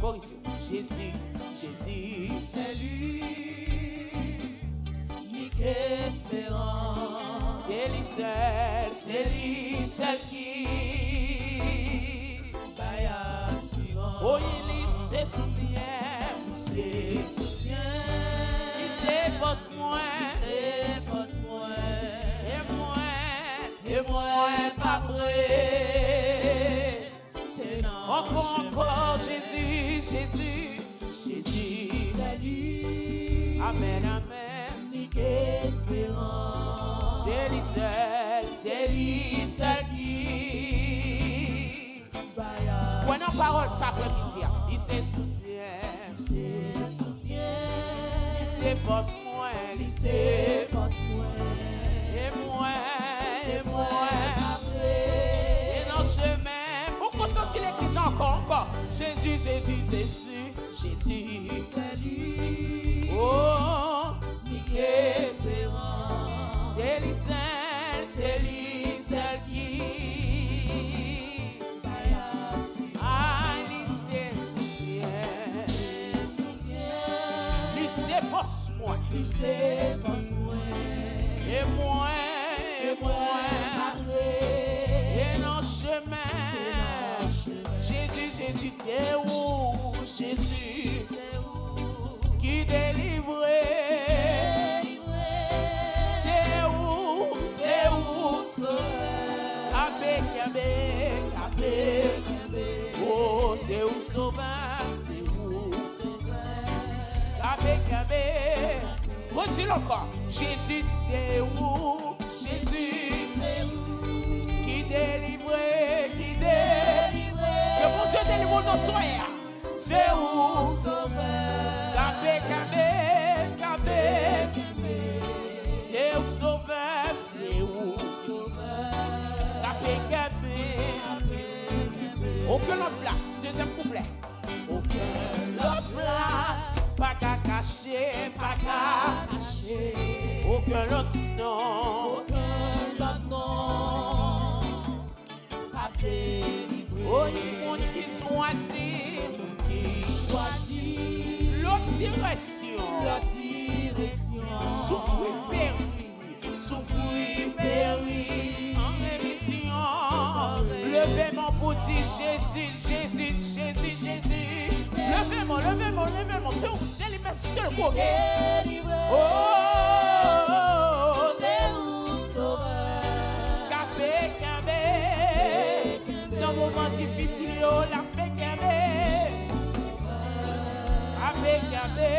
Boris, Jésus, Jésus, c'est lui, unique espérance. c'est lui seul qui Baille assurance. oh, il se soutient, Il se soutient. il s'efforce moins, C'est force moi. et moi, Pas prêt. encore, Jésus, Salut. Amen, amen. Unique espérance. C'est lui seul qui. Prenons parole ça après-midi. Il se soutient, Se soutient. il s'efforce moins, il C'est force moi. et moi, Après. et dans le chemin. Pourquoi sortir l'église encore? Jésus. Salut. Oh, Unique espérance. c'est lui seul qui. Ah, il se soutient, il s'efforce moins, C'est force moi. et moi, Après. et dans le chemin. Jésus, c'est où? Jésus qui délivrait. C'est où? Avec. Oh, c'est où sauveur? Avec. Redis-le encore. Jésus, c'est où? Jésus qui délivrait. Que mon Dieu délivre nos soins. C'est où? Kabé. C'est où sauveur? Kabé. Aucune autre place. Deuxième couplet. Aucune autre place. Pas qu'à cacher. Aucun autre nom. Oh, il monde qui choisit. L'autre direction. Souffrir périr. Sans rémission. Levez-moi pour dire Jésus. Levez-moi. C'est où? C'est lui-même seul qu'on est. Oh, Kabé. Dans moment difficile, la paix. Kabé.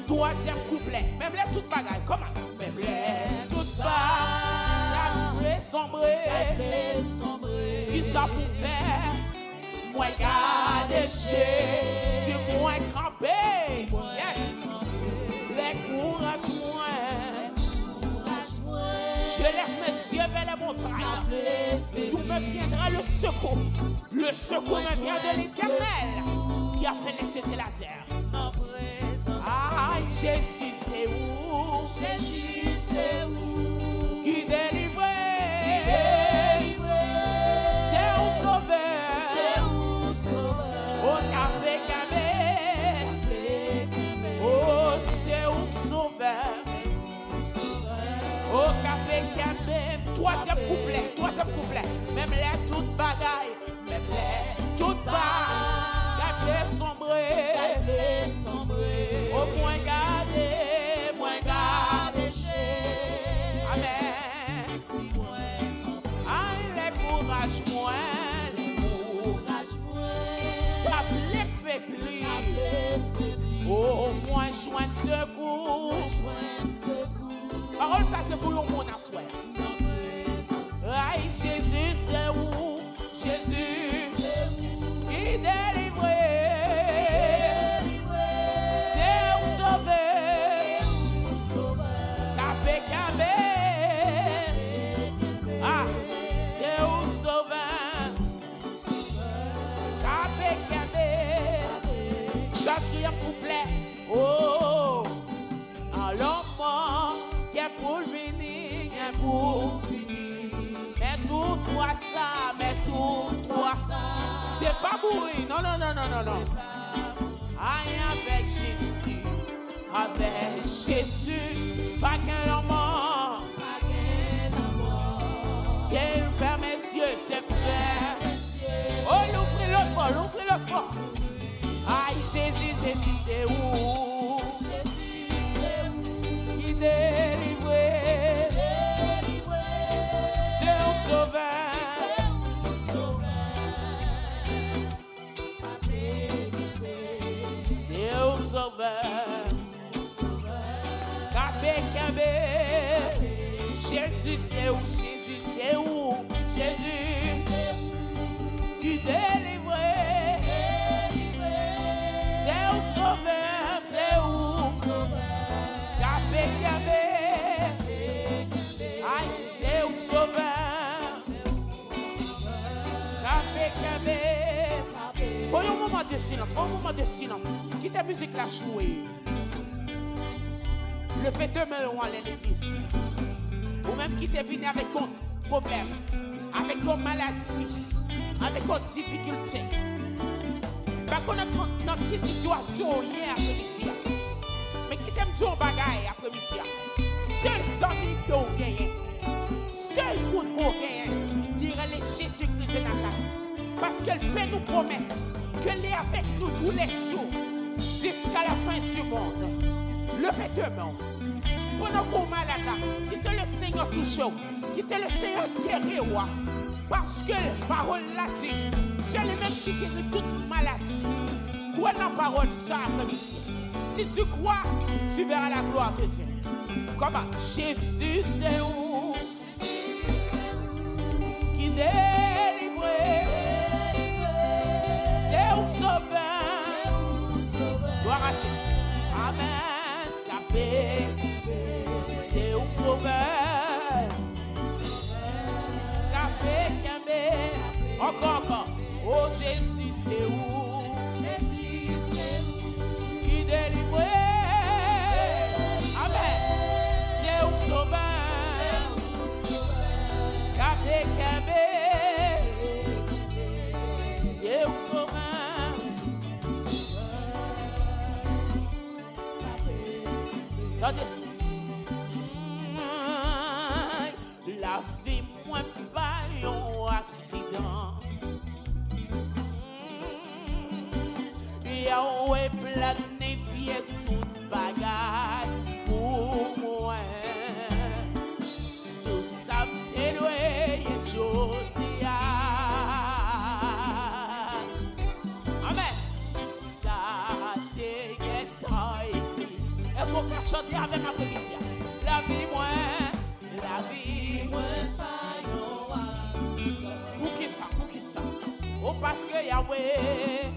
Troisième couplet. Même les toutes bagailles. Comment? Même les toutes bagailles. La sombrée. Qui ça pour faire? Moi garder chez moi camper. Yes. Les courage moins. Je lève mes yeux vers les montagnes. D'où me viendra le secours. Le secours me vient de l'Éternel qui a fait les cieux et la terre. Ah, Jésus, c'est où? Qui délivrait. C'est où sauveur. Oh, Kabé. Oh, c'est où sauveur. Oh, Kabé. Troisième couplet. Même les toutes bagailles. Kabé sombré. Au moins garder chez. Amen. Les courage moins. Table faibli. Au moins joindre secours. Parole ça c'est pour le monde à soi. Aïe Jésus c'est où? Jésus qui délivrait. C'est où sauver. Kabé. Ah, c'est où sauver. Kabé. Quatrième couplet. Oh, alors moi qui est pour venir. bruit. Non, non, non, non, non, non. Aïe, avec Jésus. Avec Jésus. Pas qu'un mort. C'est une ferme, messieurs, c'est frère. Oh, l'ouvre le port, l'ouvre le port. Aïe, Jésus, Jésus, c'est où? Jésus, c'est où? Qui délivre. C'est un sauveur. C'est un sauveur. Jésus, c'est où? Jésus, c'est où? Jésus, qui délivre. C'est où sauveur? C'est où? Capé, aïe, c'est où sauveur? Capé. Faut un moment de silence, faut un moment de silence. Qui ta musique la jouer? Le fait demain on allait à l'église. Ou même qui t'est venu avec un problème, avec une maladie, avec une difficulté. Pas qu'on a dans quelle situation hier après-midi. Mais qui t'aime dire un bagaille après-midi. Seul ami que vous gagnez, seul coup que vous gagnez, lire les Jésus-Christ de Nazareth. Parce qu'elle fait nous promesses qu'elle est avec nous tous les jours jusqu'à la fin du monde. Le fait demain. Pendant qu'on malade, quitte le Seigneur touche, quitte le Seigneur guérit. Parce que la parole l'a dit, c'est le même qui guérit toute maladie. Crois dans la parole ça après-midi. Si tu crois, tu verras la gloire de Dieu. Comment? Jésus, c'est où? Qui délivre. C'est où sauveur. Gloire à Jésus. Amen. Capé. C'est où sauveur. Capé. Encore. Oh Jésus, c'est où? Jésus, c'est où? Qui délivre. Amen. C'est où sauveur. Capé. C'est où sauveur. Attendez. La vie moins pas un accident. Yahweh planifié toute bagarre pour moi. Tout ça m'est doué et jodi. Amen. Ça t'est écrit. Est-ce qu'on peut chanter avec ma première? La vie moins. Pour qui ça? Oh, parce que Yahweh.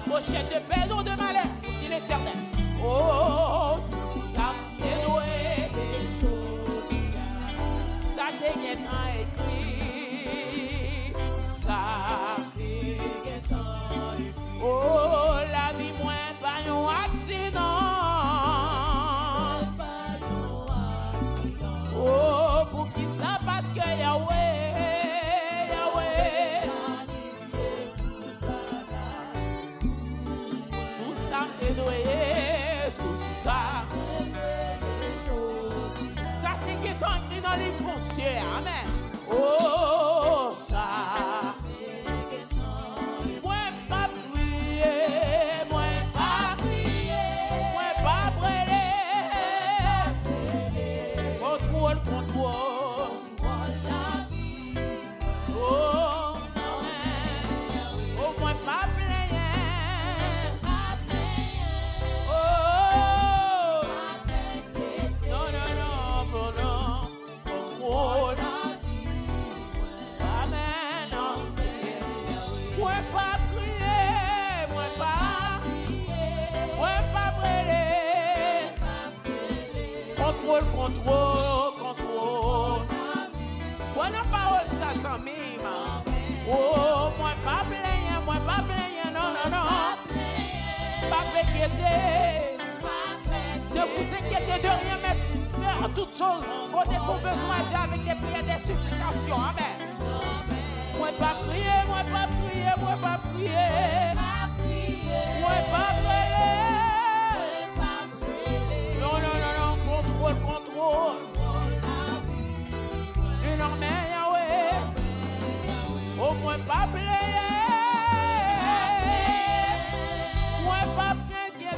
Au chef de paix, non de malheur, dit l'Éternel. Oh, ça m'est doué. Ça t'est écrit. Ça. Oh, la vie moins pas un accident. Oh, pour qui ça? Parce que Yahweh. Tout ça est doué, tout ça. Ça t'est écrit dans les frontières. Amen. Oh, ça. Contrôle. Moi, la parole, ça s'en mime. Oh, moi, pas plaigner, non. Pas inquiéter. Ne vous inquiétez de rien, mais faire toutes choses. Prenez vos besoins avec des prières, des supplications. Amen. Moi pas prier, moi pas prier, moi pas prier. Moi pas prier. Non, non, non, non, contrôle, contrôle. Non, mais Yahweh. Oh, moi pas prier. Moi pas inquiéter.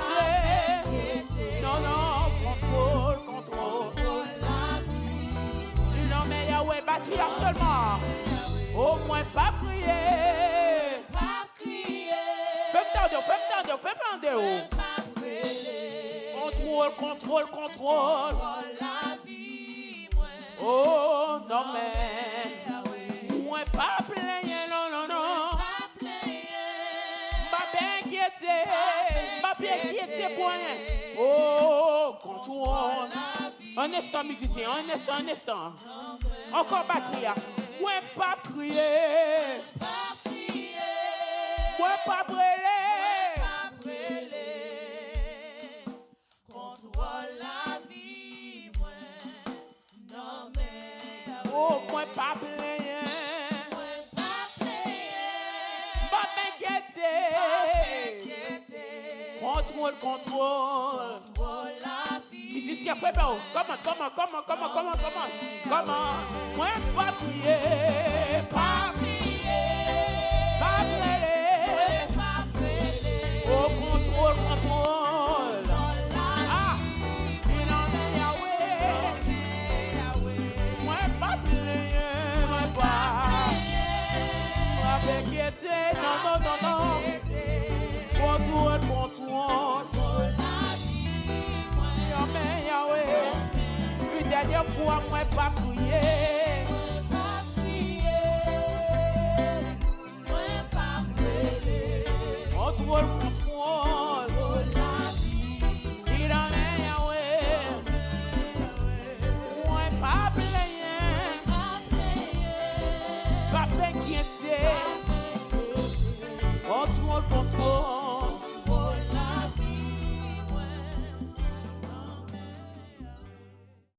Non, non, contrôle, contrôle. Non, mais Yahweh, bâti là seulement. Au moins pas prier. Fais tendre. Contrôle, contrôle, contrôle. Oh non mais. Moi pas plaigner, non, non, non. Pas inquiéter pour rien. Oh, contrôle. Un instant, musicien, un instant. Encore batterie. Moi pas crier. Moi pas brûler. Contrôle la vie, moi. Non, mais. Oh, moi pas plaigner. Pas m'inquiéter. Contrôle. Musicien, prépare. Comment. Moi pas prier. Pas brûler. Oh, contrôle. Ah, il en est Yahweh. Moi pas prier. Moi pas m'inquiéter. Non. Contrôle. Yahweh. Une dernière fois, moi pas prier.